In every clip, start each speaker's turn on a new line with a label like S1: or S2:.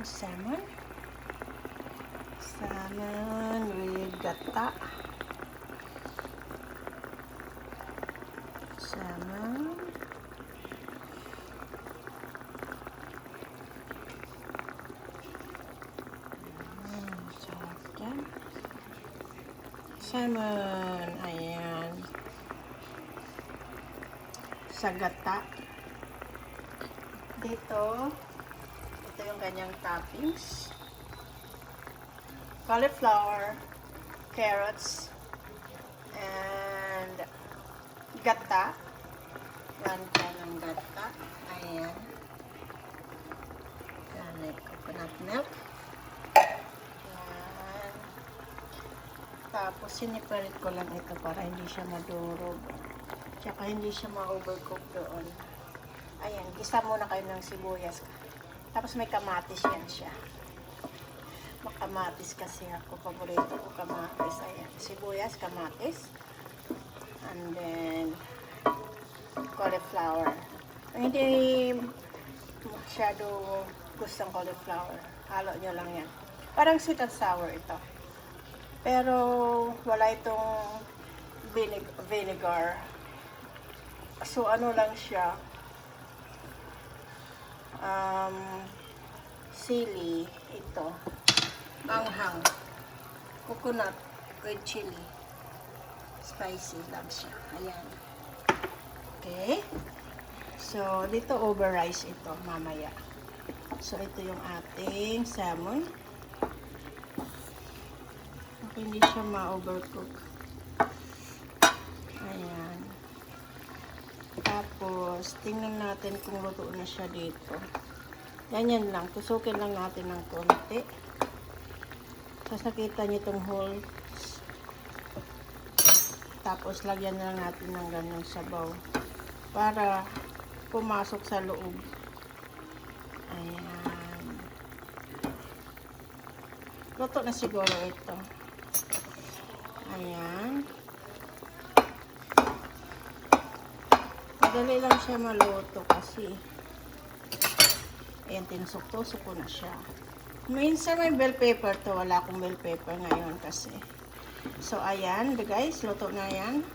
S1: Ayan, salmon. Salmon with gata. Salmon. Sarap yan. Salmon. Ayan. Sa gata. Dito, ito yung kanyang toppings. Cauliflower, carrots, and gata. Lanta ng gata. Ayan. Garlic coconut milk. Ayan. Tapos, siniparit ko lang ito para hindi siya madurog. Tsaka hindi siya ma-overcook doon. Ayan, gisa muna kayo ng sibuyas. Tapos may kamatis yan siya. Makamatis kasi ako. Paborito ko kamatis. Ayan, sibuyas, kamatis. And then, cauliflower. Hindi masyado gustong cauliflower. Halo nyo lang yan. Parang sweet and sour ito. Pero, wala itong vinegar. So, ano lang siya. Sili, ito, anghang, coconut with chili, spicy lang siya, ayan. Okay, so dito over rice ito mamaya. So ito yung ating salmon. Okay, hindi siya ma-overcook. Ayan. Tapos, tingnan natin kung luto na siya dito. Ganyan lang. Tusukin lang natin ng konti. Tapos, nakita niyo itong holes. Tapos, lagyan na lang natin ng ganyan sabaw. Para pumasok sa loob. Ayan. Luto na siguro ito. Ayan. Madali lang siya maluto kasi ayan, tinusok-tusok ko na siya. Minsan may bell pepper to. Wala akong bell pepper ngayon kasi. So, ayan, guys. Luto na yan.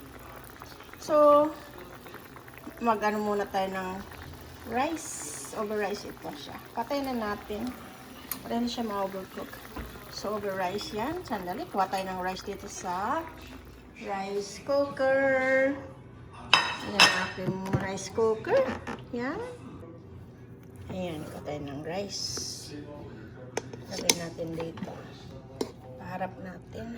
S1: So, mag-ano muna tayo ng rice. Over rice ito siya. Patay na natin. Para hindi siya ma-overcook. So, over rice yan. Sandali. Kuha tayo ng rice dito sa rice cooker. Yan ang aking rice cooker. Yan. Ayan, ito tayo ng rice. Lagay natin dito. Paharap natin.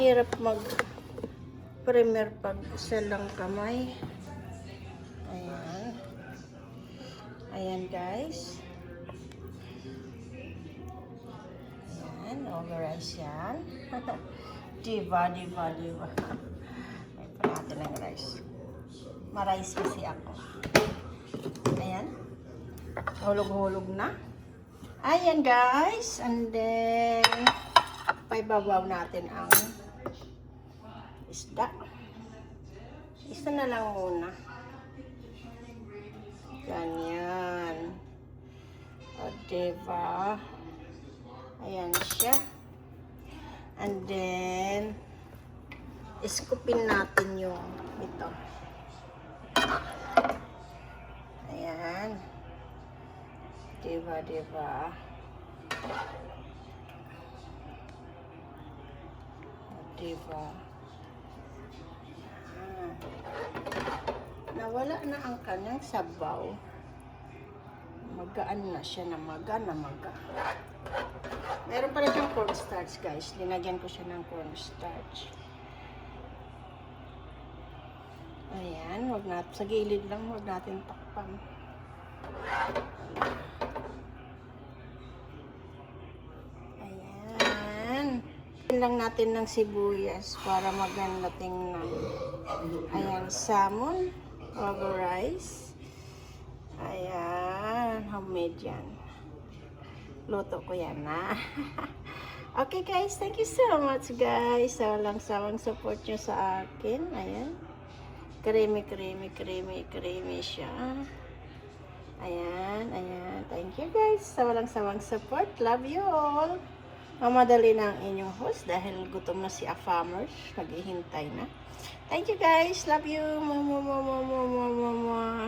S1: Hirap mag-primer pag isa lang kamay. Ayan. Ayan, guys. Ayan, over rice yan. Diba. Pa natin ng rice. Ma-rice kasi ako. Ayan. Hulog-hulog na. Ayan, guys. And then, paibabaw natin ang isda. Isa na lang muna. Ganyan. O, diba? Ayan siya. And then, iskupin natin yung ito. Ayan. Diba. Diba. Nawala na ang kanyang sabaw. Magaan na siya na maga. Meron pa rin siyang cornstarch, guys. Linagyan ko siya ng cornstarch. Ayan, sa gilid lang, wag natin takpan. Ayan. Lang natin ng sibuyas para maganda tingnan. Ayan, salmon, over rice. Ayan, homemade yan. Luto ko yan, ha? Okay, guys, thank you so much, guys. Walang sawang support nyo sa akin. Ayan. Creamy siya. Ayan. Thank you guys sa walang sawang support. Love you all. Mamadali na ang inyong host dahil gutom na si A-Farmers. Naghihintay na. Thank you guys. Love you. Mwah, mwah, mwah, mwah, mwah, mwah, mwah.